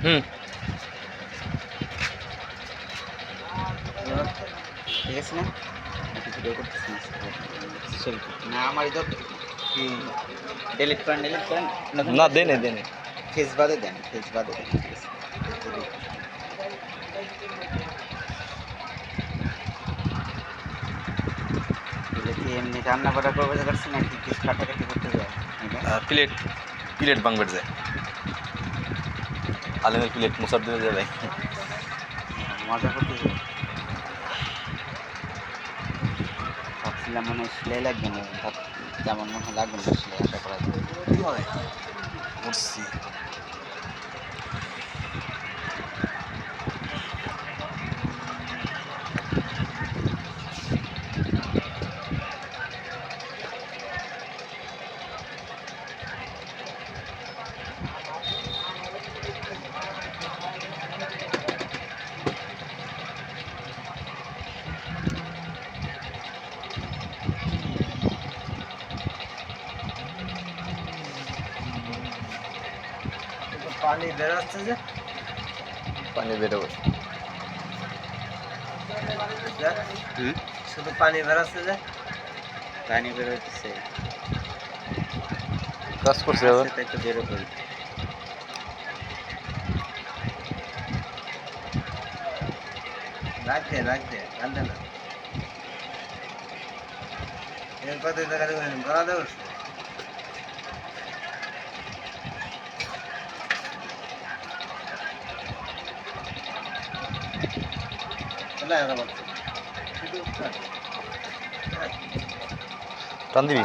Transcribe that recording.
হুম ঠিক আছে না ভিডিও করতেছি না আমার ইধর কি ডিলিট করেন না দেনে দেনে ফেস বাদে দেন ঠিক আছে এগুলো কি এমনি রান্না বান্না করবে যাচ্ছি নাকি কিছু কাটাকাটি করতে যায় প্লেট প্লেট বাংবেট যায় আলেমের প্লেট মুসার দিয়ে যাবে মজা করতে যায় ভাবছিলাম মনে হয় সেলাই লাগবে না তেমন মনে হয় লাগবে না সেলাই আশা করা যায় করছি পানি বেরোচ্ছে যে পানি বেরোবে শুধু পানি বেরোচ্ছে যে পানি বেরোচ্ছে কাজ করছে আবার একটু বেরো করি রাখতে কান্দে না এরপর গলা দেবো টান দিবি